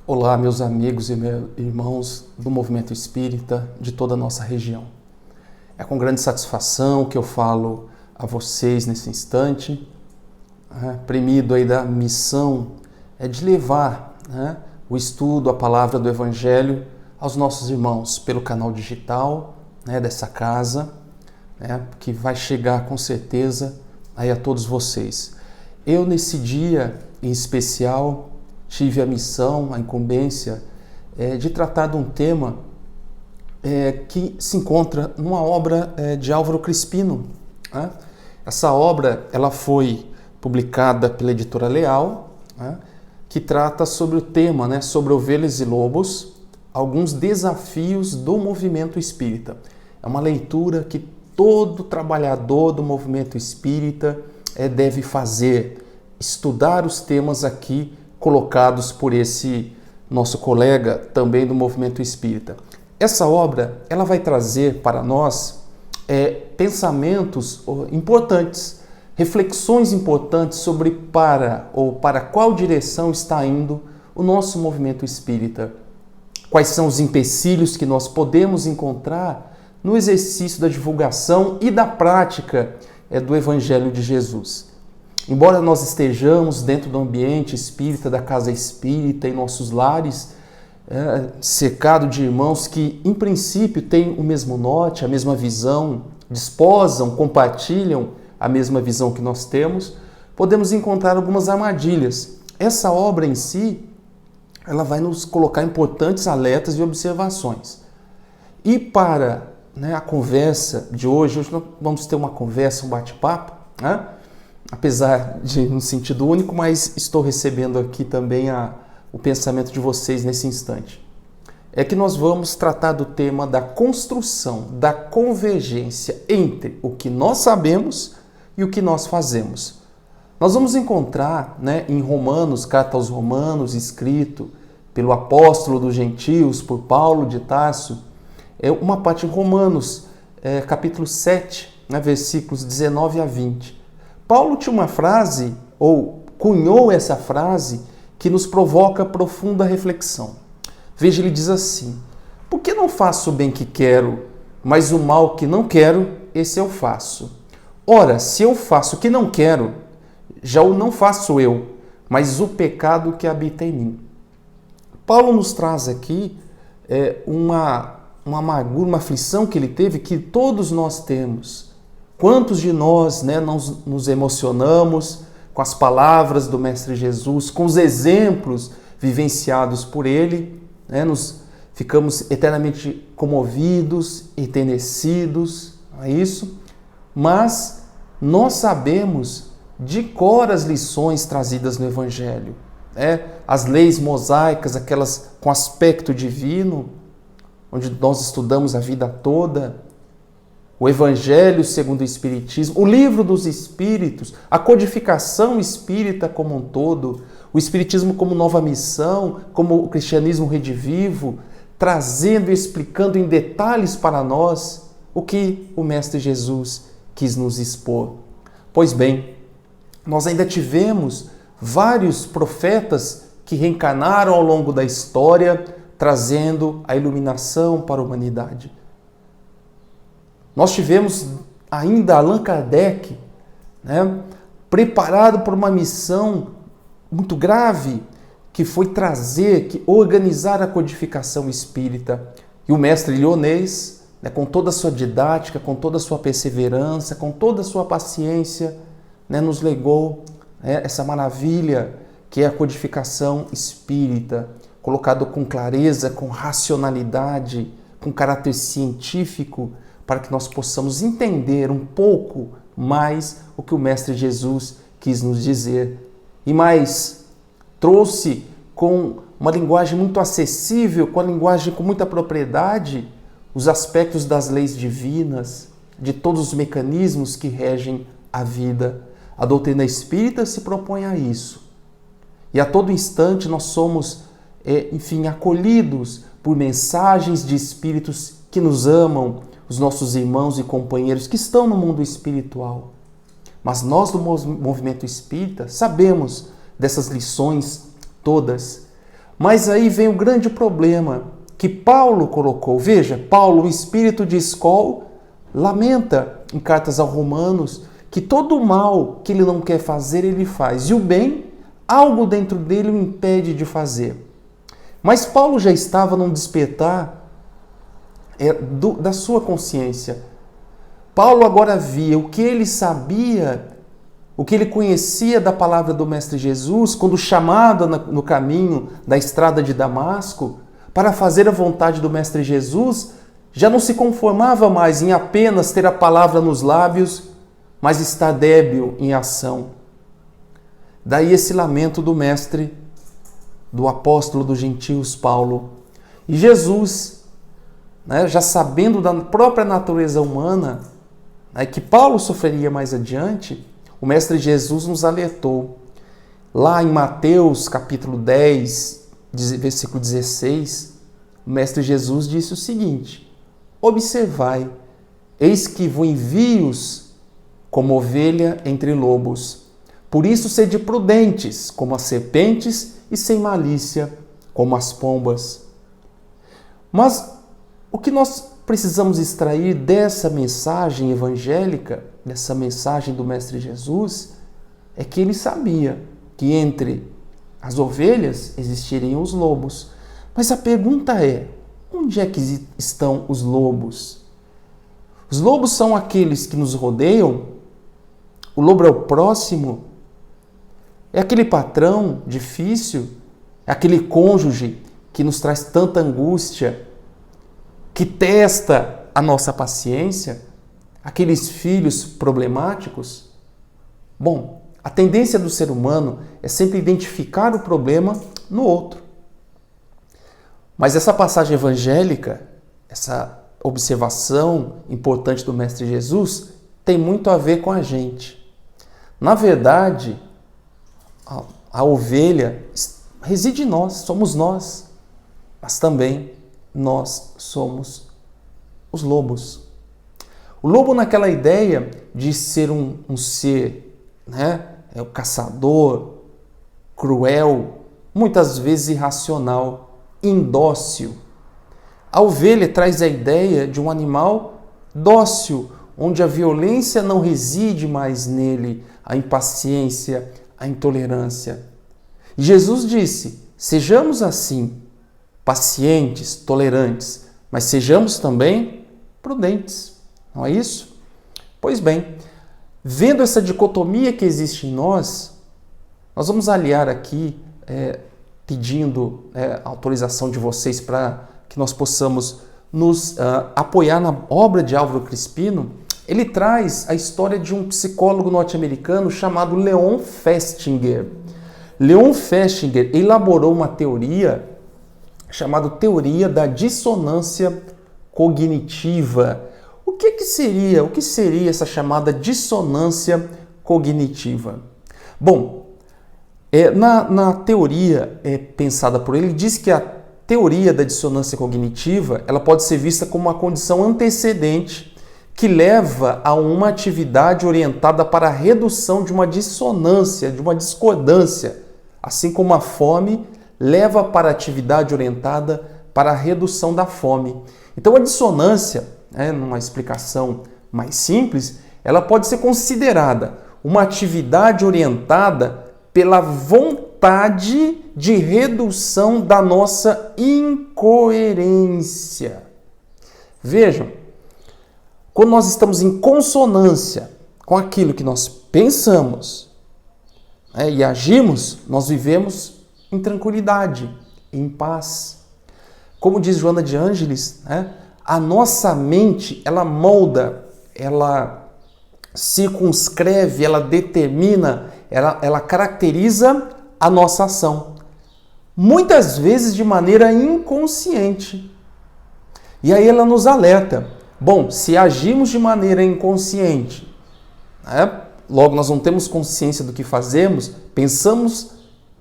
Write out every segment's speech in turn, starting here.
Olá, meus amigos e meus irmãos do Movimento Espírita de toda a nossa região. É com grande satisfação que eu falo a vocês nesse instante, premido aí da missão de levar o estudo, a palavra do Evangelho aos nossos irmãos pelo canal digital dessa casa, que vai chegar com certeza aí a todos vocês. Eu, nesse dia em especial, tive a missão, a incumbência de tratar de um tema que se encontra numa obra de Álvaro Crispino. Essa obra ela foi publicada pela Editora Leal, que trata sobre o tema, sobre ovelhas e lobos, alguns desafios do movimento espírita. É uma leitura que todo trabalhador do movimento espírita deve fazer, estudar os temas aqui colocados por esse nosso colega também do movimento espírita. Essa obra ela vai trazer para nós pensamentos importantes, reflexões importantes sobre para qual direção está indo o nosso movimento espírita. Quais são os empecilhos que nós podemos encontrar no exercício da divulgação e da prática do Evangelho de Jesus. Embora nós estejamos dentro do ambiente espírita, da casa espírita, em nossos lares, cercado de irmãos que, em princípio, têm o mesmo norte, a mesma visão, desposam, compartilham a mesma visão que nós temos, podemos encontrar algumas armadilhas. Essa obra em si, ela vai nos colocar importantes alertas e observações. E para a conversa de hoje nós vamos ter uma conversa, um bate-papo, apesar de no sentido único, mas estou recebendo aqui também o pensamento de vocês nesse instante. É que nós vamos tratar do tema da construção, da convergência entre o que nós sabemos e o que nós fazemos. Nós vamos encontrar em Romanos, carta aos Romanos, escrito pelo apóstolo dos gentios, por Paulo de Tarso, uma parte em Romanos, capítulo 7, versículos 19 a 20. Paulo tinha uma frase, ou cunhou essa frase, que nos provoca profunda reflexão. Veja, ele diz assim: por que não faço o bem que quero, mas o mal que não quero, esse eu faço? Ora, se eu faço o que não quero, já o não faço eu, mas o pecado que habita em mim. Paulo nos traz aqui uma amargura, uma aflição que ele teve, que todos nós temos. Quantos de nós nos emocionamos com as palavras do Mestre Jesus, com os exemplos vivenciados por ele, nos ficamos eternamente comovidos, enternecidos, não é isso? Mas nós sabemos de cor as lições trazidas no Evangelho, as leis mosaicas, aquelas com aspecto divino, onde nós estudamos a vida toda, o Evangelho segundo o Espiritismo, o livro dos Espíritos, a codificação espírita como um todo, o Espiritismo como nova missão, como o cristianismo redivivo, trazendo e explicando em detalhes para nós o que o Mestre Jesus quis nos expor. Pois bem, nós ainda tivemos vários profetas que reencarnaram ao longo da história, trazendo a iluminação para a humanidade. Nós tivemos ainda Allan Kardec, preparado por uma missão muito grave, que foi organizar a codificação espírita. E o mestre Lyonês, com toda a sua didática, com toda a sua perseverança, com toda a sua paciência, nos legou essa maravilha que é a codificação espírita, colocado com clareza, com racionalidade, com caráter científico, para que nós possamos entender um pouco mais o que o Mestre Jesus quis nos dizer. E mais, trouxe com uma linguagem muito acessível, com a linguagem com muita propriedade, os aspectos das leis divinas, de todos os mecanismos que regem a vida. A doutrina espírita se propõe a isso. E a todo instante nós somos, acolhidos por mensagens de espíritos que nos amam, os nossos irmãos e companheiros que estão no mundo espiritual. Mas nós do movimento espírita sabemos dessas lições todas, Mas aí vem o grande problema que Paulo colocou. Veja, Paulo, o espírito de Escol, lamenta em cartas aos Romanos que todo o mal que ele não quer fazer, ele faz. E o bem, algo dentro dele o impede de fazer. Mas Paulo já estava num despertar da sua consciência. Paulo agora via o que ele sabia, o que ele conhecia da palavra do Mestre Jesus, quando chamado no caminho da estrada de Damasco, para fazer a vontade do Mestre Jesus, já não se conformava mais em apenas ter a palavra nos lábios, mas estar débil em ação. Daí esse lamento do Mestre, do apóstolo dos gentios, Paulo. E Jesus, já sabendo da própria natureza humana, que Paulo sofreria mais adiante, o Mestre Jesus nos alertou. Lá em Mateus capítulo 10, versículo 16, o Mestre Jesus disse o seguinte: observai, eis que vos envio-os como ovelha entre lobos. Por isso sede prudentes como as serpentes e sem malícia como as pombas. Mas o que nós precisamos extrair dessa mensagem evangélica, dessa mensagem do Mestre Jesus, é que ele sabia que entre as ovelhas existiriam os lobos. Mas a pergunta é, onde é que estão os lobos? Os lobos são aqueles que nos rodeiam? O lobo é o próximo? É aquele patrão difícil? É aquele cônjuge que nos traz tanta angústia, que testa a nossa paciência? Aqueles filhos problemáticos? Bom, a tendência do ser humano é sempre identificar o problema no outro. Mas essa passagem evangélica, essa observação importante do Mestre Jesus, tem muito a ver com a gente. Na verdade, a ovelha reside em nós, somos nós, mas também nós somos os lobos. O lobo naquela ideia de ser um ser, é o caçador, cruel, muitas vezes irracional, indócil. A ovelha traz a ideia de um animal dócil, onde a violência não reside mais nele, a impaciência, a intolerância. E Jesus disse: sejamos assim, pacientes, tolerantes, mas sejamos também prudentes. Não é isso? Pois bem, vendo essa dicotomia que existe em nós vamos aliar aqui, pedindo autorização de vocês para que nós possamos nos apoiar na obra de Álvaro Crispino. Ele traz a história de um psicólogo norte-americano chamado Leon Festinger. Leon Festinger elaborou uma teoria chamada teoria da dissonância cognitiva. O que seria essa chamada dissonância cognitiva? Bom, na teoria pensada por ele, diz que a teoria da dissonância cognitiva ela pode ser vista como uma condição antecedente que leva a uma atividade orientada para a redução de uma dissonância, de uma discordância, assim como a fome leva para a atividade orientada para a redução da fome. Então a dissonância, numa explicação mais simples, ela pode ser considerada uma atividade orientada pela vontade de redução da nossa incoerência. Vejam, quando nós estamos em consonância com aquilo que nós pensamos e agimos, nós vivemos em tranquilidade, em paz. Como diz Joana de Ângeles, a nossa mente, ela molda, ela circunscreve, ela determina, ela caracteriza a nossa ação. Muitas vezes de maneira inconsciente. E aí ela nos alerta. Bom, se agimos de maneira inconsciente, logo nós não temos consciência do que fazemos, pensamos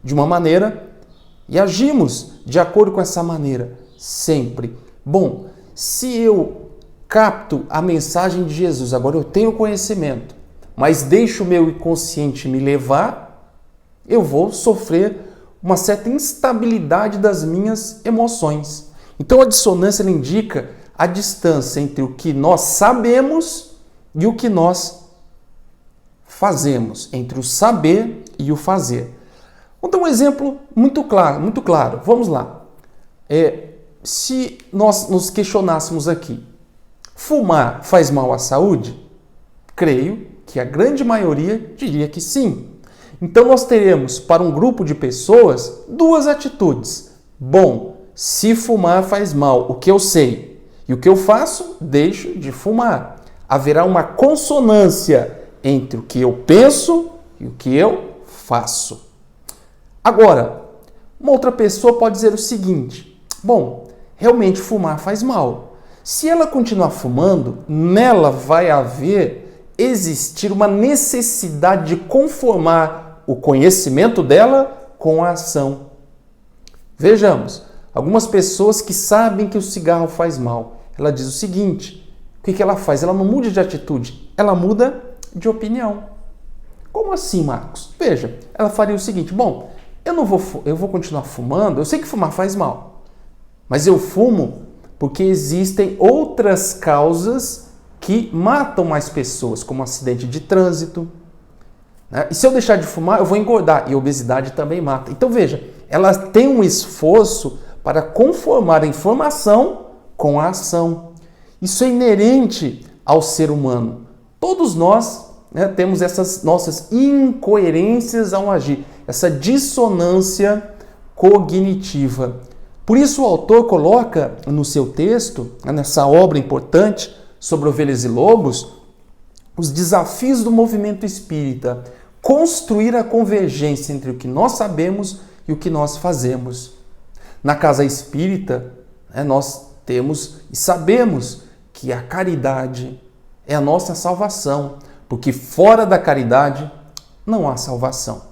de uma maneira e agimos de acordo com essa maneira, sempre. Bom, se eu capto a mensagem de Jesus, agora eu tenho conhecimento, mas deixo o meu inconsciente me levar, eu vou sofrer uma certa instabilidade das minhas emoções. Então a dissonância ela indica a distância entre o que nós sabemos e o que nós fazemos, entre o saber e o fazer. Vou dar um exemplo muito claro. Vamos lá. Se nós nos questionássemos aqui, fumar faz mal à saúde? Creio que a grande maioria diria que sim. Então nós teremos para um grupo de pessoas duas atitudes. Bom, se fumar faz mal, o que eu sei, e o que eu faço, deixo de fumar. Haverá uma consonância entre o que eu penso e o que eu faço. Agora, uma outra pessoa pode dizer o seguinte: bom, realmente fumar faz mal. Se ela continuar fumando, nela vai existir uma necessidade de conformar o conhecimento dela com a ação. Vejamos, algumas pessoas que sabem que o cigarro faz mal, ela diz o seguinte: o que ela faz? Ela não muda de atitude, ela muda de opinião. Como assim, Marcos? Veja, ela faria o seguinte: bom, eu vou continuar fumando, eu sei que fumar faz mal, mas eu fumo porque existem outras causas que matam mais pessoas, como acidente de trânsito, né? E se eu deixar de fumar, eu vou engordar, e a obesidade também mata. Então veja, ela tem um esforço para conformar a informação com a ação. Isso é inerente ao ser humano. Todos nós, né, temos essas nossas incoerências ao agir, essa dissonância cognitiva. Por isso o autor coloca no seu texto, nessa obra importante sobre ovelhas e lobos, os desafios do movimento espírita, construir a convergência entre o que nós sabemos e o que nós fazemos. Na casa espírita, nós temos e sabemos que a caridade é a nossa salvação, porque fora da caridade não há salvação.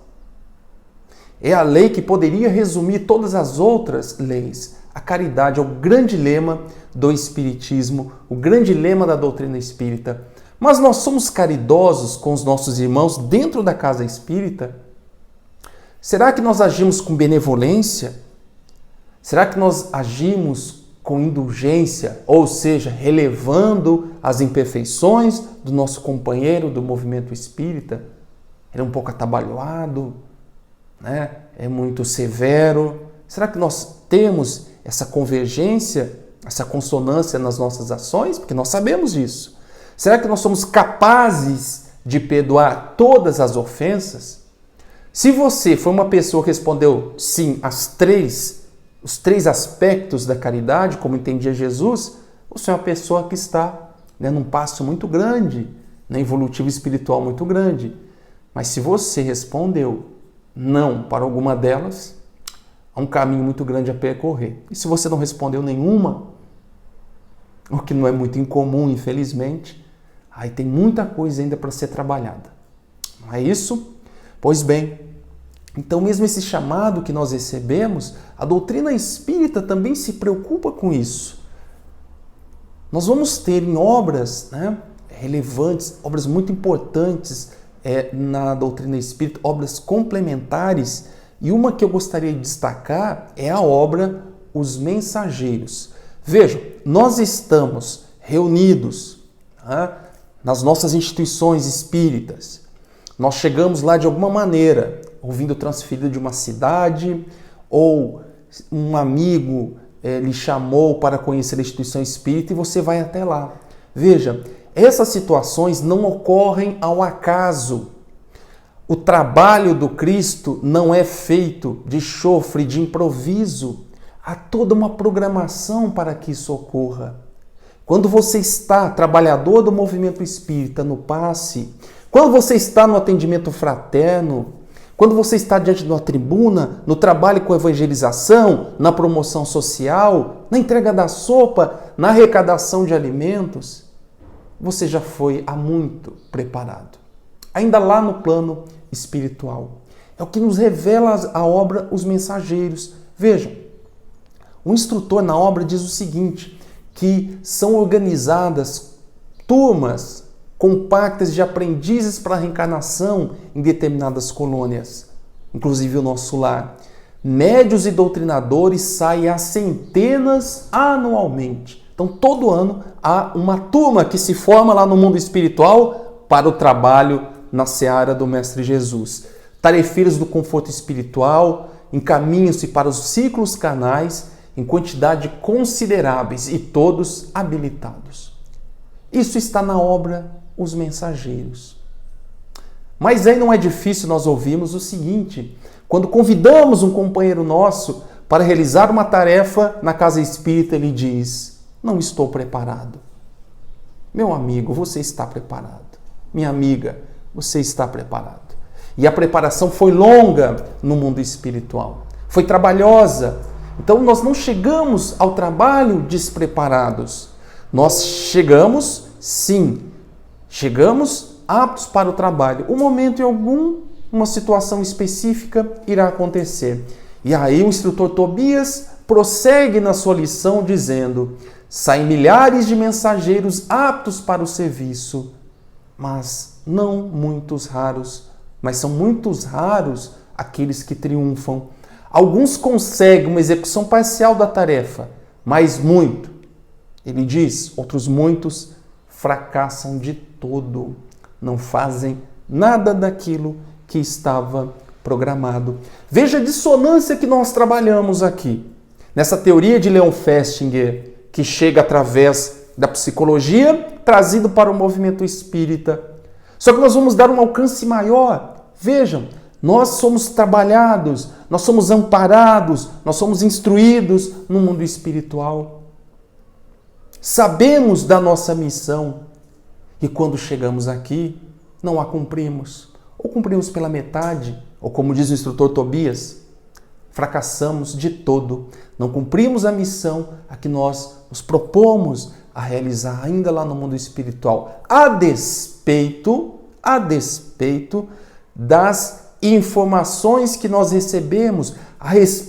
É a lei que poderia resumir todas as outras leis. A caridade é o grande lema do Espiritismo, o grande lema da doutrina espírita. Mas nós somos caridosos com os nossos irmãos dentro da casa espírita? Será que nós agimos com benevolência? Será que nós agimos com indulgência, ou seja, relevando as imperfeições do nosso companheiro do movimento espírita? Ele é um pouco atabalhoado, né? É muito severo. Será que nós temos essa convergência, essa consonância nas nossas ações? Porque nós sabemos disso. Será que nós somos capazes de perdoar todas as ofensas? Se você foi uma pessoa que respondeu sim os três aspectos da caridade, como entendia Jesus, você é uma pessoa que está, né, num passo muito grande, né, evolutivo espiritual muito grande. Mas se você respondeu não para alguma delas, há um caminho muito grande a percorrer. E se você não respondeu nenhuma, o que não é muito incomum, infelizmente, aí tem muita coisa ainda para ser trabalhada. Não é isso? Pois bem, então mesmo esse chamado que nós recebemos, a doutrina espírita também se preocupa com isso. Nós vamos ter em obras, né, relevantes, obras muito importantes na doutrina espírita, obras complementares, e uma que eu gostaria de destacar é a obra Os Mensageiros. Vejam, nós estamos reunidos, né, nas nossas instituições espíritas. Nós chegamos lá de alguma maneira, ouvindo transferido de uma cidade, ou um amigo lhe chamou para conhecer a instituição espírita e você vai até lá. Veja, essas situações não ocorrem ao acaso. O trabalho do Cristo não é feito de chofre, de improviso. Há toda uma programação para que isso ocorra. Quando você está trabalhador do movimento espírita no passe, quando você está no atendimento fraterno, quando você está diante de uma tribuna, no trabalho com evangelização, na promoção social, na entrega da sopa, na arrecadação de alimentos, você já foi há muito preparado. Ainda lá no plano espiritual. É o que nos revela a obra Os Mensageiros. Vejam, o instrutor na obra diz o seguinte, que são organizadas turmas compactas de aprendizes para a reencarnação em determinadas colônias, inclusive o nosso lar. Médios e doutrinadores saem a centenas anualmente. Então, todo ano há uma turma que se forma lá no mundo espiritual para o trabalho na seara do Mestre Jesus. Tarefeiros do conforto espiritual encaminham-se para os ciclos carnais em quantidade consideráveis e todos habilitados. Isso está na obra Os Mensageiros. Mas aí não é difícil nós ouvirmos o seguinte: quando convidamos um companheiro nosso para realizar uma tarefa na casa espírita, ele diz: não estou preparado. Meu amigo, você está preparado. Minha amiga, você está preparado. E a preparação foi longa no mundo espiritual. Foi trabalhosa. Então nós não chegamos ao trabalho despreparados. Nós chegamos, sim, chegamos aptos para o trabalho. Um momento em uma situação específica irá acontecer. E aí o instrutor Tobias prossegue na sua lição dizendo: saem milhares de mensageiros aptos para o serviço, mas não muitos raros, mas são muitos raros aqueles que triunfam. Alguns conseguem uma execução parcial da tarefa, mas muito, ele diz, outros muitos fracassam de todo, não fazem nada daquilo que estava programado. Veja a dissonância que nós trabalhamos aqui. Nessa teoria de Leon Festinger, que chega através da psicologia, trazido para o movimento espírita. Só que nós vamos dar um alcance maior. Vejam, nós somos trabalhados, nós somos amparados, nós somos instruídos no mundo espiritual. Sabemos da nossa missão e quando chegamos aqui, não a cumprimos. Ou cumprimos pela metade, ou como diz o instrutor Tobias, fracassamos de todo. Não cumprimos a missão a que nós nos propomos a realizar ainda lá no mundo espiritual, a despeito das informações que nós recebemos,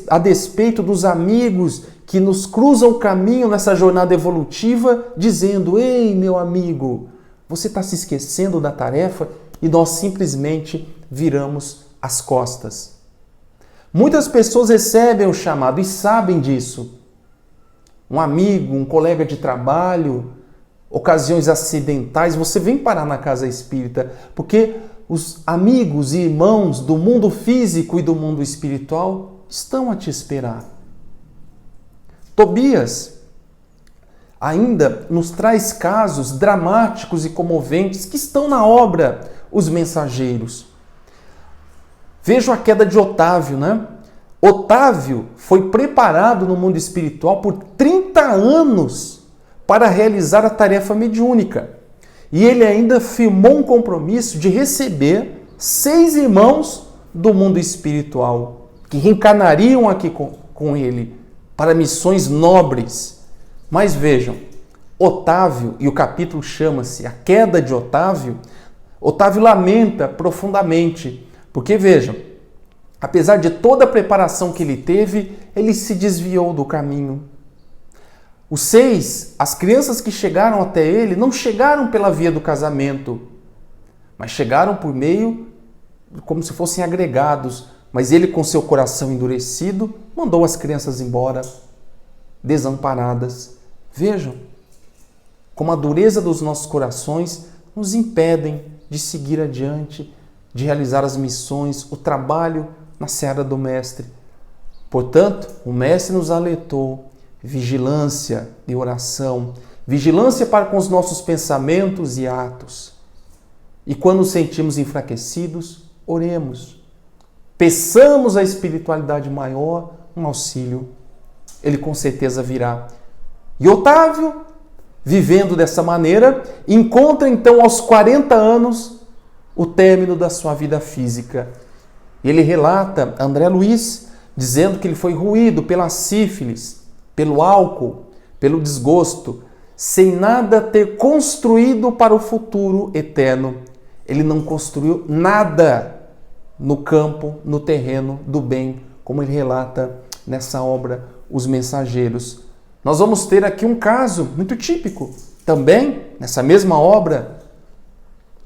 a despeito dos amigos que nos cruzam o caminho nessa jornada evolutiva, dizendo: ei, meu amigo, você está se esquecendo da tarefa, e nós simplesmente viramos as costas. Muitas pessoas recebem o chamado e sabem disso. Um amigo, um colega de trabalho, ocasiões acidentais, você vem parar na casa espírita, porque os amigos e irmãos do mundo físico e do mundo espiritual estão a te esperar. Tobias ainda nos traz casos dramáticos e comoventes que estão na obra Os Mensageiros. Veja a queda de Otávio, né? Otávio foi preparado no mundo espiritual por 30 anos para realizar a tarefa mediúnica. E ele ainda firmou um compromisso de receber 6 irmãos do mundo espiritual, que reencarnariam aqui com ele para missões nobres. Mas vejam, Otávio, e o capítulo chama-se A Queda de Otávio, Otávio lamenta profundamente, porque vejam, apesar de toda a preparação que ele teve, ele se desviou do caminho. Os 6, as crianças que chegaram até ele, não chegaram pela via do casamento, mas chegaram por meio, como se fossem agregados. Mas ele, com seu coração endurecido, mandou as crianças embora, desamparadas. Vejam como a dureza dos nossos corações nos impedem de seguir adiante, de realizar as missões, o trabalho na seara do Mestre. Portanto, o Mestre nos alertou: vigilância e oração, vigilância para com os nossos pensamentos e atos. E quando nos sentimos enfraquecidos, oremos. Peçamos à espiritualidade maior um auxílio. Ele com certeza virá. E Otávio, vivendo dessa maneira, encontra então aos 40 anos o término da sua vida física. Ele relata a André Luiz, dizendo que ele foi roído pela sífilis, pelo álcool, pelo desgosto, sem nada ter construído para o futuro eterno. Ele não construiu nada no campo, no terreno do bem, como ele relata nessa obra Os Mensageiros. Nós vamos ter aqui um caso muito típico, também nessa mesma obra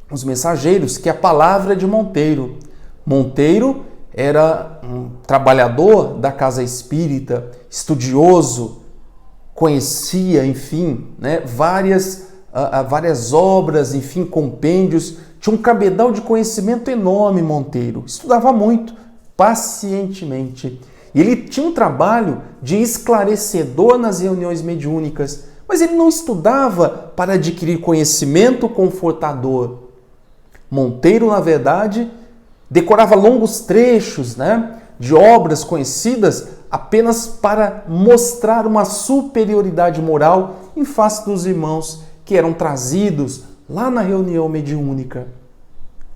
Os Mensageiros, que é a palavra de Monteiro. Monteiro era um trabalhador da casa espírita, estudioso, conhecia, enfim, né, várias obras, enfim, compêndios. Tinha um cabedal de conhecimento enorme, Monteiro. Estudava muito, pacientemente. E ele tinha um trabalho de esclarecedor nas reuniões mediúnicas, mas ele não estudava para adquirir conhecimento confortador. Monteiro, na verdade, decorava longos trechos, né, de obras conhecidas apenas para mostrar uma superioridade moral em face dos irmãos que eram trazidos lá na reunião mediúnica.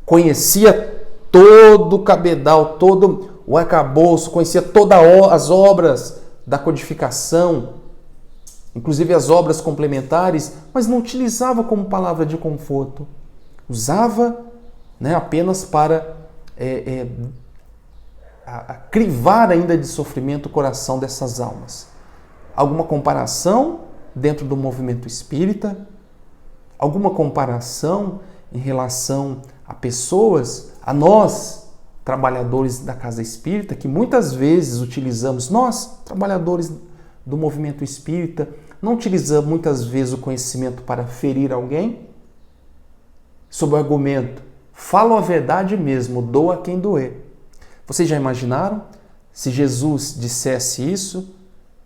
Conhecia todo o cabedal, todo o arcabouço, conhecia todas as obras da codificação, inclusive as obras complementares, mas não utilizava como palavra de conforto. Usava, né, apenas para crivar ainda de sofrimento o coração dessas almas. Alguma comparação dentro do movimento espírita? Alguma comparação em relação a pessoas, a nós, trabalhadores da casa espírita, que muitas vezes utilizamos, nós, trabalhadores do movimento espírita, não utilizamos muitas vezes o conhecimento para ferir alguém? Sob o argumento, falo a verdade mesmo, doa quem doer. Vocês já imaginaram? Se Jesus dissesse isso,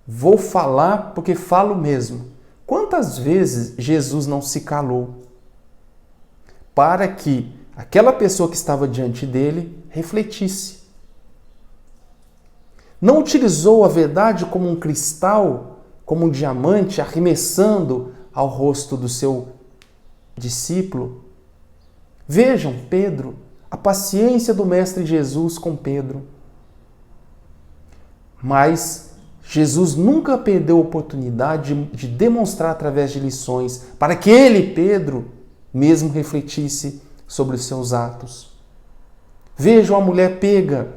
vou falar porque falo mesmo. Quantas vezes Jesus não se calou para que aquela pessoa que estava diante dele refletisse? Não utilizou a verdade como um cristal, como um diamante, arremessando ao rosto do seu discípulo? Vejam, Pedro, a paciência do Mestre Jesus com Pedro. Mas Jesus nunca perdeu a oportunidade de demonstrar através de lições para que ele, Pedro, mesmo refletisse sobre os seus atos. Vejam a mulher pega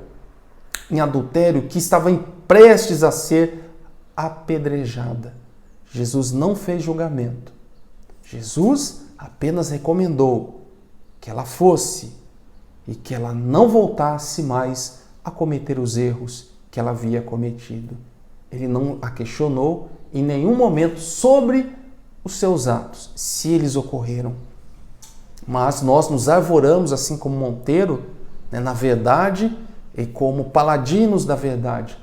em adultério que estava prestes a ser apedrejada. Jesus não fez julgamento. Jesus apenas recomendou que ela fosse e que ela não voltasse mais a cometer os erros que ela havia cometido. Ele não a questionou em nenhum momento sobre os seus atos, se eles ocorreram. Mas nós nos arvoramos, assim como Monteiro, né, na verdade e como paladinos da verdade,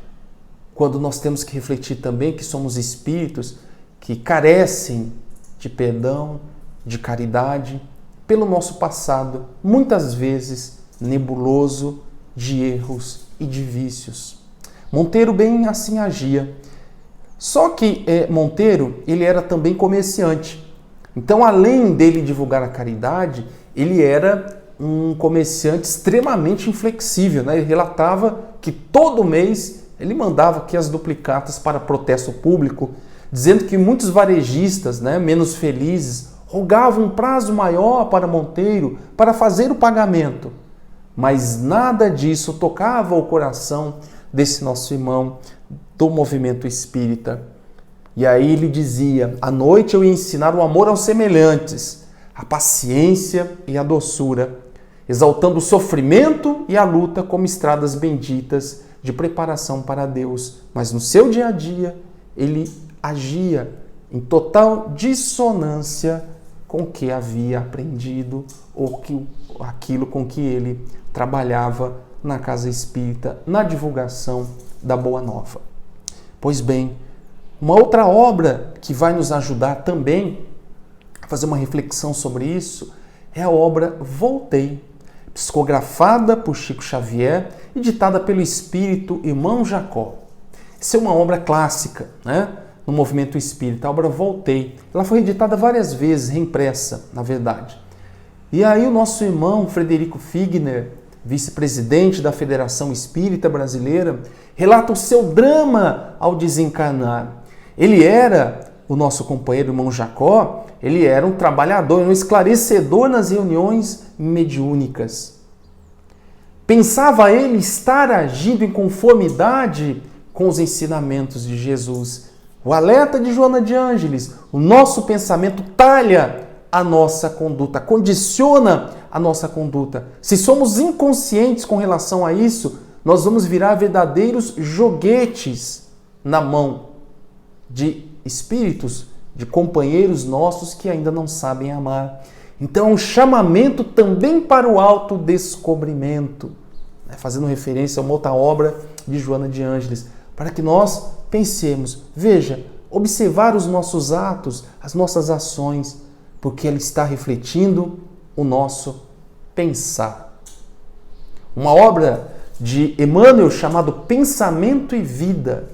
quando nós temos que refletir também que somos espíritos que carecem de perdão, de caridade, pelo nosso passado, muitas vezes nebuloso, de erros e de vícios. Monteiro bem assim agia. Só que Monteiro, ele era também comerciante. Então, além dele divulgar a caridade, ele era um comerciante extremamente inflexível, né? Ele relatava que todo mês ele mandava aqui as duplicatas para protesto público, dizendo que muitos varejistas, né, menos felizes, rogavam um prazo maior para Monteiro para fazer o pagamento. Mas nada disso tocava o coração desse nosso irmão do movimento espírita. E aí ele dizia: à noite eu ia ensinar o amor aos semelhantes, a paciência e a doçura, exaltando o sofrimento e a luta como estradas benditas de preparação para Deus. Mas no seu dia a dia ele agia em total dissonância com o que havia aprendido ou aquilo com que ele trabalhava na casa espírita, na divulgação da Boa Nova. Pois bem, uma outra obra que vai nos ajudar também a fazer uma reflexão sobre isso é a obra Voltei, psicografada por Chico Xavier e ditada pelo espírito Irmão Jacó. Essa é uma obra clássica, né, no movimento espírita, a obra Voltei. Ela foi editada várias vezes, reimpressa, na verdade. E aí o nosso irmão Frederico Figner, vice-presidente da Federação Espírita Brasileira, relata o seu drama ao desencarnar. Ele era, o nosso companheiro irmão Jacó, ele era um trabalhador, um esclarecedor nas reuniões mediúnicas. Pensava ele estar agindo em conformidade com os ensinamentos de Jesus. O alerta de Joana de Ângeles, o nosso pensamento talha a nossa conduta, condiciona a nossa conduta. Se somos inconscientes com relação a isso, nós vamos virar verdadeiros joguetes na mão de espíritos, de companheiros nossos que ainda não sabem amar. Então, é um chamamento também para o autodescobrimento, fazendo referência a uma outra obra de Joana de Ângeles, para que nós pensemos, veja, observar os nossos atos, as nossas ações, porque ela está refletindo o nosso pensar. Uma obra de Emmanuel chamado Pensamento e Vida,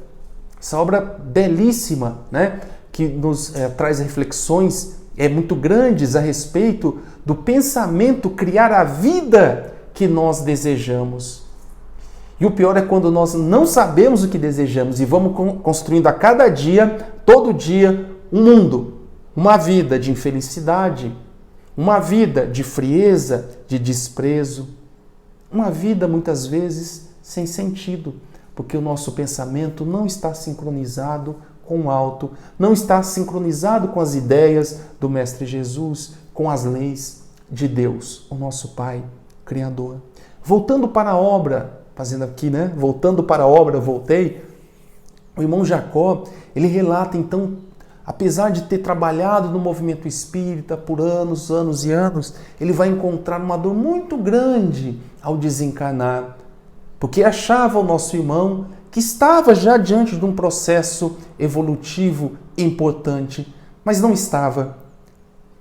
essa obra belíssima, que nos traz reflexões muito grandes a respeito do pensamento criar a vida que nós desejamos. E o pior é quando nós não sabemos o que desejamos e vamos construindo a cada dia, todo dia, um mundo, uma vida de infelicidade, uma vida de frieza, de desprezo, uma vida muitas vezes sem sentido, porque o nosso pensamento não está sincronizado com o alto, não está sincronizado com as ideias do Mestre Jesus, com as leis de Deus, o nosso Pai Criador. Voltando para a obra, fazendo aqui, voltando para a obra, o irmão Jacó, ele relata então, apesar de ter trabalhado no movimento espírita por anos, anos e anos, ele vai encontrar uma dor muito grande ao desencarnar, porque achava o nosso irmão que estava já diante de um processo evolutivo importante, mas não estava.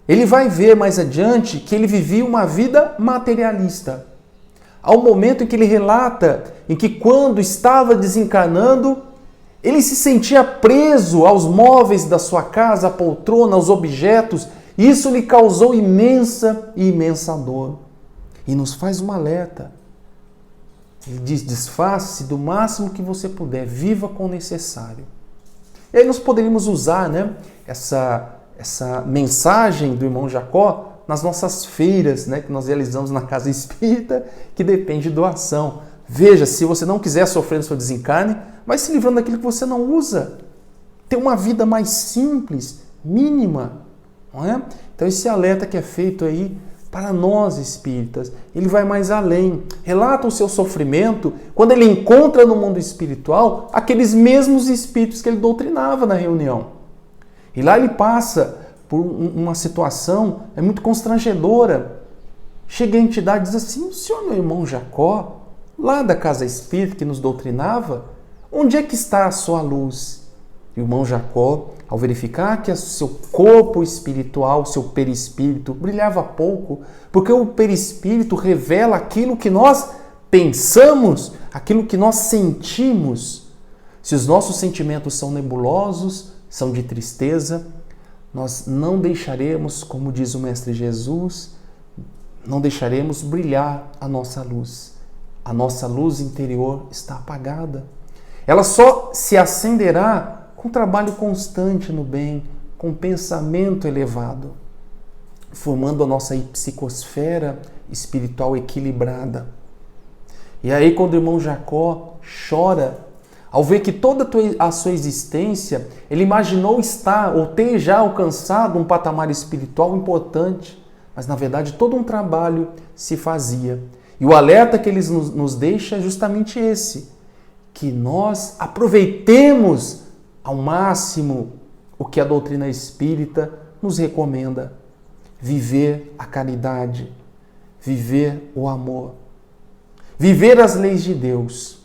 Ele vai ver mais adiante que ele vivia uma vida materialista. Ao momento em que ele relata em que quando estava desencarnando, ele se sentia preso aos móveis da sua casa, à poltrona, aos objetos, e isso lhe causou imensa dor. E nos faz um alerta. Ele diz, desfaça-se do máximo que você puder, viva com o necessário. E aí nós poderíamos usar essa mensagem do irmão Jacó nas nossas feiras, que nós realizamos na Casa Espírita, que depende de doação. Veja, se você não quiser sofrer no seu desencarne, vai se livrando daquilo que você não usa. Ter uma vida mais simples, mínima. Não é? Então esse alerta que é feito aí para nós espíritas, ele vai mais além. Relata o seu sofrimento quando ele encontra no mundo espiritual aqueles mesmos espíritos que ele doutrinava na reunião. E lá ele passa por uma situação muito constrangedora. Chega a entidade e diz assim, o senhor não é o irmão Jacó, lá da Casa Espírita que nos doutrinava? Onde é que está a sua luz? E o irmão Jacó, ao verificar que o seu corpo espiritual, seu perispírito, brilhava pouco, porque o perispírito revela aquilo que nós pensamos, aquilo que nós sentimos. Se os nossos sentimentos são nebulosos, são de tristeza, nós não deixaremos, como diz o Mestre Jesus, não deixaremos brilhar a nossa luz. A nossa luz interior está apagada. Ela só se acenderá com trabalho constante no bem, com pensamento elevado, formando a nossa psicosfera espiritual equilibrada. E aí, quando o irmão Jacó chora, ao ver que toda a sua existência, ele imaginou estar ou ter já alcançado um patamar espiritual importante, mas na verdade todo um trabalho se fazia. E o alerta que ele nos deixa é justamente esse, que nós aproveitemos ao máximo o que a doutrina espírita nos recomenda: viver a caridade, viver o amor, viver as leis de Deus.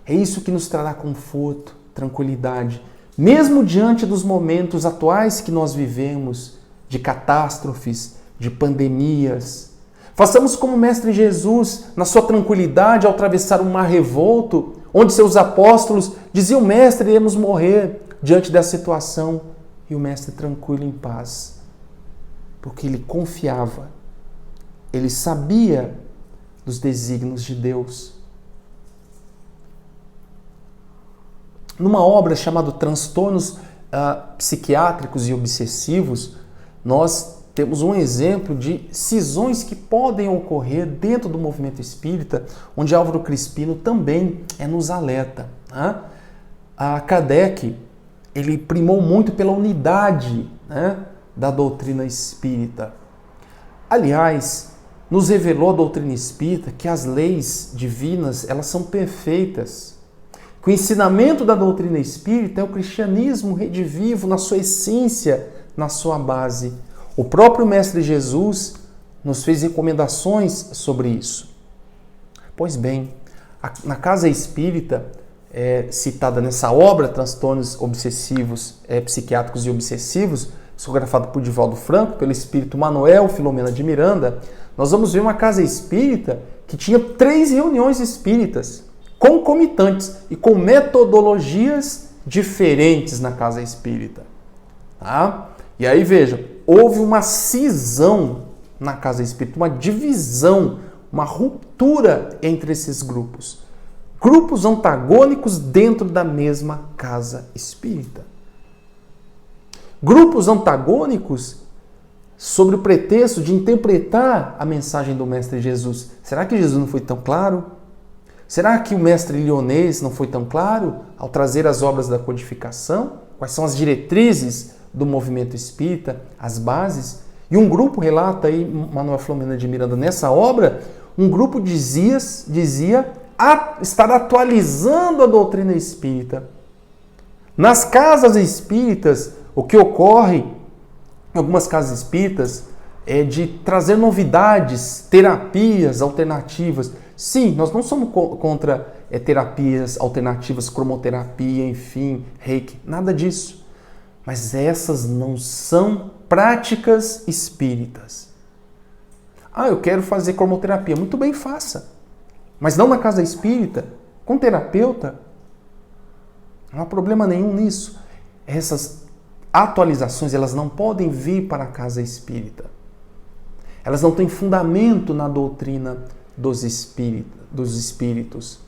É isso que nos trará conforto, tranquilidade, mesmo diante dos momentos atuais que nós vivemos, de catástrofes, de pandemias. Façamos como o Mestre Jesus, na sua tranquilidade, ao atravessar um mar revolto, onde seus apóstolos diziam, Mestre, iremos morrer diante dessa situação. E o Mestre tranquilo, em paz, porque ele confiava, ele sabia dos desígnios de Deus. Numa obra chamada Transtornos Psiquiátricos e Obsessivos, nós temos um exemplo de cisões que podem ocorrer dentro do movimento espírita, onde Álvaro Crispino também nos alerta. A Kardec, ele primou muito pela unidade da doutrina espírita. Aliás, nos revelou a doutrina espírita que as leis divinas, elas são perfeitas. Que o ensinamento da doutrina espírita é o cristianismo redivivo na sua essência, na sua base. O próprio Mestre Jesus nos fez recomendações sobre isso. Pois bem, na Casa Espírita, citada nessa obra, Transtornos Obsessivos, Psiquiátricos e Obsessivos, psicografado por Divaldo Franco, pelo espírito Manuel Filomena de Miranda, nós vamos ver uma casa espírita que tinha 3 reuniões espíritas, concomitantes e com metodologias diferentes na casa espírita. Tá? E aí, veja, houve uma cisão na casa espírita, uma divisão, uma ruptura entre esses grupos. Grupos antagônicos dentro da mesma casa espírita. Grupos antagônicos sobre o pretexto de interpretar a mensagem do Mestre Jesus. Será que Jesus não foi tão claro? Será que o Mestre Lyonês não foi tão claro ao trazer as obras da codificação? Quais são as diretrizes do movimento espírita, as bases? E um grupo, relata aí Manuel Filomena de Miranda nessa obra, um grupo dizia estar atualizando a doutrina espírita. Nas casas espíritas, o que ocorre em algumas casas espíritas é de trazer novidades, terapias alternativas. Sim, nós não somos contra terapias alternativas, cromoterapia, enfim, reiki, nada disso. Mas essas não são práticas espíritas. Eu quero fazer cromoterapia. Muito bem, faça. Mas não na casa espírita, com terapeuta. Não há problema nenhum nisso. Essas atualizações, elas não podem vir para a casa espírita. Elas não têm fundamento na doutrina dos espíritos.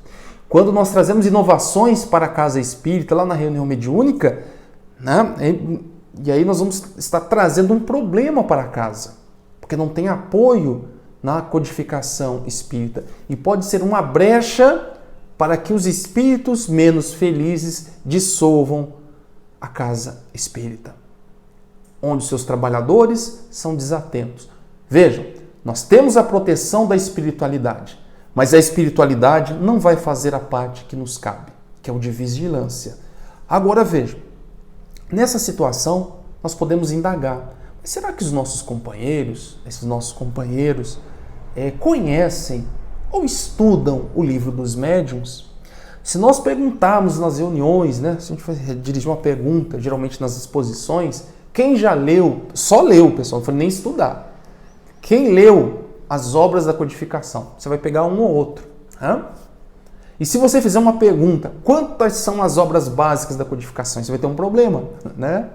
Quando nós trazemos inovações para a casa espírita, lá na reunião mediúnica, né, e aí nós vamos estar trazendo um problema para a casa, porque não tem apoio na codificação espírita. E pode ser uma brecha para que os espíritos menos felizes dissolvam a casa espírita, onde seus trabalhadores são desatentos. Vejam, nós temos a proteção da espiritualidade, mas a espiritualidade não vai fazer a parte que nos cabe, que é o de vigilância. Agora vejam, nessa situação nós podemos indagar, mas será que os nossos companheiros, conhecem ou estudam o livro dos médiuns? Se nós perguntarmos nas reuniões, né, se a gente dirigir uma pergunta, geralmente nas exposições, quem já leu, só leu, pessoal, não foi nem estudar, quem leu as obras da codificação? Você vai pegar um ou outro. Né? E se você fizer uma pergunta, quantas são as obras básicas da codificação? Você vai ter um problema. Né?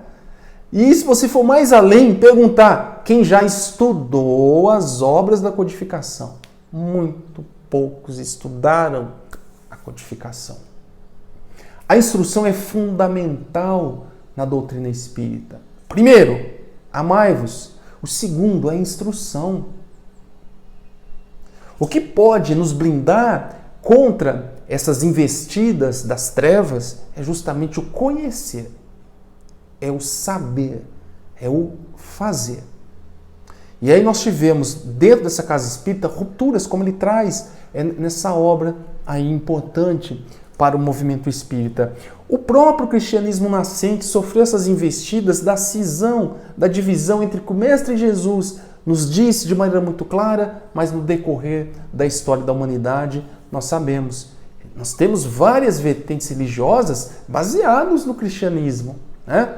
E se você for mais além, perguntar quem já estudou as obras da codificação? Muito poucos estudaram a codificação. A instrução é fundamental na doutrina espírita. Primeiro, amai-vos. O segundo, a instrução. O que pode nos blindar contra essas investidas das trevas é justamente o conhecer, é o saber, é o fazer. E aí nós tivemos, dentro dessa casa espírita, rupturas, como ele traz nessa obra aí importante para o movimento espírita. O próprio cristianismo nascente sofreu essas investidas da cisão, da divisão entre que o Mestre Jesus nos disse de maneira muito clara, mas no decorrer da história da humanidade, nós sabemos. Nós temos várias vertentes religiosas baseadas no cristianismo, né?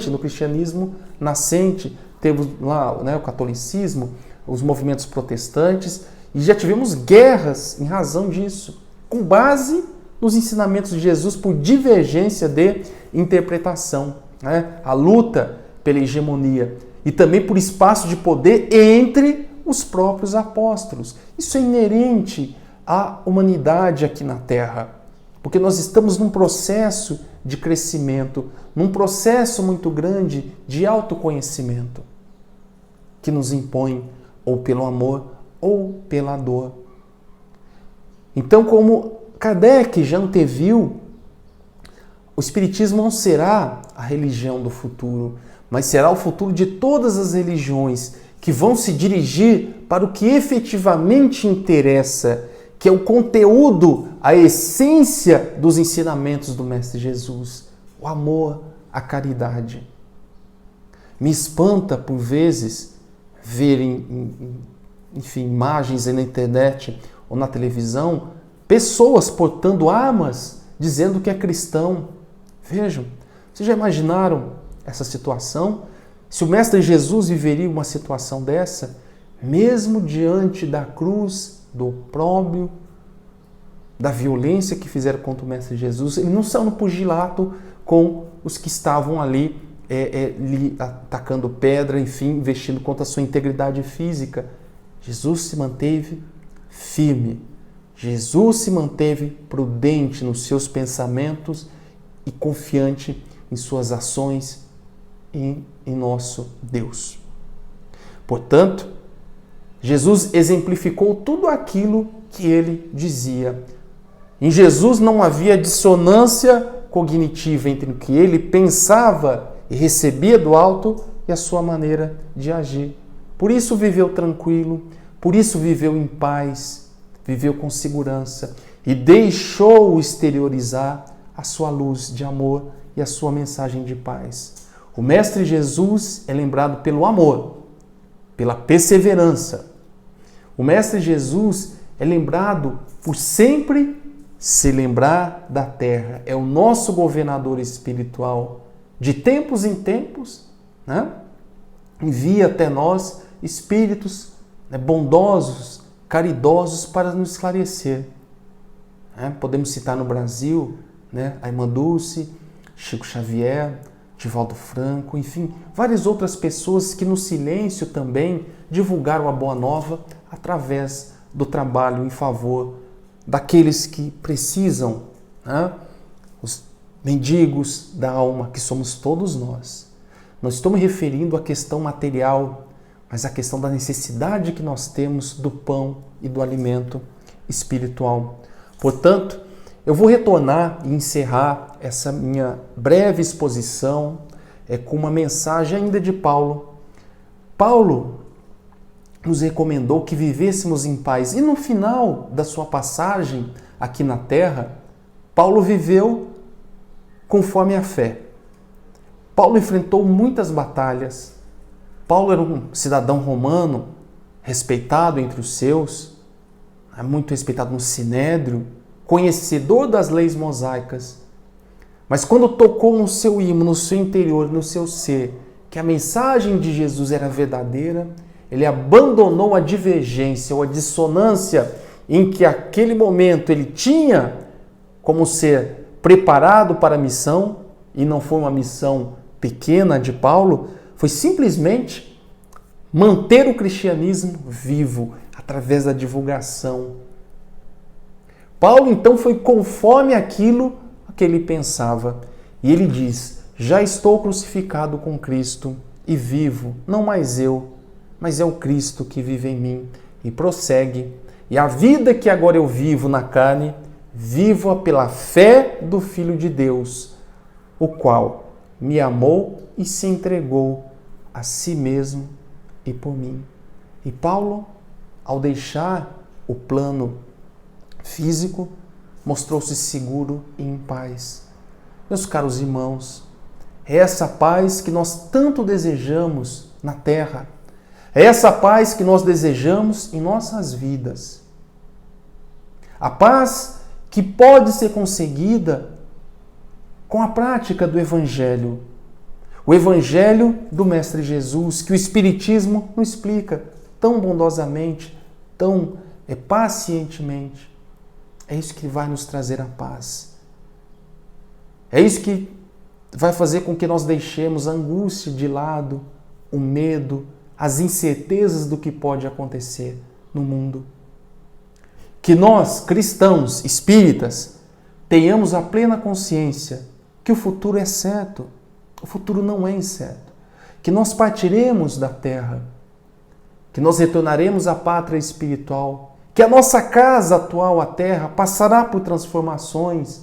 No cristianismo nascente. Temos lá, né, o catolicismo, os movimentos protestantes, e já tivemos guerras em razão disso, com base nos ensinamentos de Jesus por divergência de interpretação, né? A luta pela hegemonia e também por espaço de poder entre os próprios apóstolos. Isso é inerente à humanidade aqui na Terra, porque nós estamos num processo de crescimento, num processo muito grande de autoconhecimento, que nos impõe ou pelo amor ou pela dor. Então, como Kardec já anteviu, o Espiritismo não será a religião do futuro, mas será o futuro de todas as religiões que vão se dirigir para o que efetivamente interessa, que é o conteúdo, a essência dos ensinamentos do Mestre Jesus, o amor, a caridade. Me espanta, por vezes, ver imagens na internet ou na televisão, pessoas portando armas, dizendo que é cristão. Vejam, vocês já imaginaram essa situação? Se o Mestre Jesus viveria uma situação dessa, mesmo diante da cruz, do opróbrio, da violência que fizeram contra o Mestre Jesus, ele não saiu no pugilato com os que estavam ali lhe atacando pedra, enfim, investindo contra a sua integridade física. Jesus se manteve firme. Jesus se manteve prudente nos seus pensamentos e confiante em suas ações e em nosso Deus. Portanto, Jesus exemplificou tudo aquilo que ele dizia. Em Jesus não havia dissonância cognitiva entre o que ele pensava e recebia do alto e a sua maneira de agir. Por isso viveu tranquilo, por isso viveu em paz, viveu com segurança e deixou exteriorizar a sua luz de amor e a sua mensagem de paz. O Mestre Jesus é lembrado pelo amor, pela perseverança. O Mestre Jesus é lembrado por sempre se lembrar da terra. É o nosso governador espiritual. De tempos em tempos, né? Envia até nós espíritos bondosos, caridosos para nos esclarecer. Podemos citar no Brasil, a Irmã Dulce, Chico Xavier, Divaldo Franco, enfim, várias outras pessoas que no silêncio também divulgaram a Boa Nova através do trabalho em favor daqueles que precisam, os mendigos da alma, que somos todos nós. Não estou me referindo à questão material, mas à questão da necessidade que nós temos do pão e do alimento espiritual. Portanto, eu vou retornar e encerrar essa minha breve exposição com uma mensagem ainda de Paulo. Paulo nos recomendou que vivêssemos em paz. E no final da sua passagem aqui na Terra, Paulo viveu conforme a fé. Paulo enfrentou muitas batalhas. Paulo era um cidadão romano, respeitado entre os seus, muito respeitado no Sinédrio, conhecedor das leis mosaicas. Mas quando tocou no seu ímã, no seu interior, no seu ser, que a mensagem de Jesus era verdadeira, ele abandonou a divergência ou a dissonância em que aquele momento ele tinha como ser preparado para a missão, e não foi uma missão pequena de Paulo, foi simplesmente manter o cristianismo vivo através da divulgação. Paulo então foi conforme aquilo que ele pensava, e ele diz: já estou crucificado com Cristo e vivo, não mais eu, mas é o Cristo que vive em mim. E prossegue: e a vida que agora eu vivo na carne, vivo-a pela fé do Filho de Deus, o qual me amou e se entregou a si mesmo e por mim. E Paulo, ao deixar o plano físico, mostrou-se seguro e em paz. Meus caros irmãos, é essa paz que nós tanto desejamos na terra. É essa paz que nós desejamos em nossas vidas. A paz que pode ser conseguida com a prática do Evangelho. O Evangelho do Mestre Jesus, que o Espiritismo nos explica tão bondosamente, tão pacientemente. É isso que vai nos trazer a paz. É isso que vai fazer com que nós deixemos a angústia de lado, o medo, as incertezas do que pode acontecer no mundo. Que nós, cristãos, espíritas, tenhamos a plena consciência que o futuro é certo, o futuro não é incerto, que nós partiremos da terra, que nós retornaremos à pátria espiritual, que a nossa casa atual, a terra, passará por transformações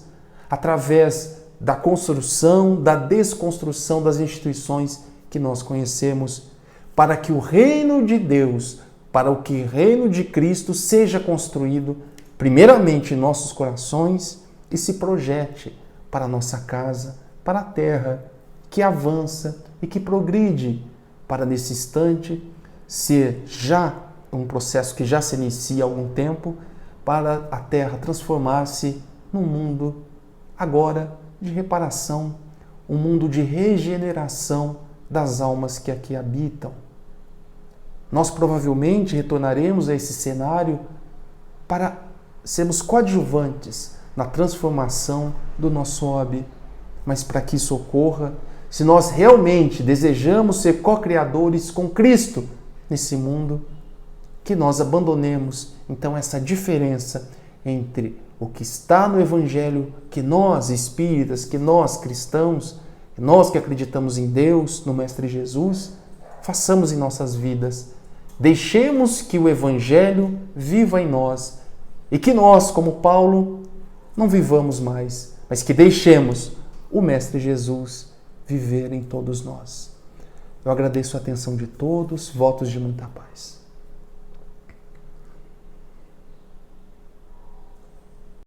através da construção, da desconstrução das instituições que nós conhecemos, para que o reino de Deus, para o que o reino de Cristo seja construído primeiramente em nossos corações e se projete para a nossa casa, para a terra, que avança e que progride para, nesse instante, ser já um processo que já se inicia há algum tempo, para a terra transformar-se num mundo agora de reparação, um mundo de regeneração das almas que aqui habitam. Nós provavelmente retornaremos a esse cenário para sermos coadjuvantes na transformação do nosso orbe, mas para que isso ocorra, se nós realmente desejamos ser co-criadores com Cristo nesse mundo, que nós abandonemos então essa diferença entre o que está no Evangelho, que nós espíritas, que nós cristãos, nós que acreditamos em Deus, no Mestre Jesus, façamos em nossas vidas. Deixemos que o Evangelho viva em nós e que nós, como Paulo, não vivamos mais, mas que deixemos o Mestre Jesus viver em todos nós. Eu agradeço a atenção de todos, votos de muita paz.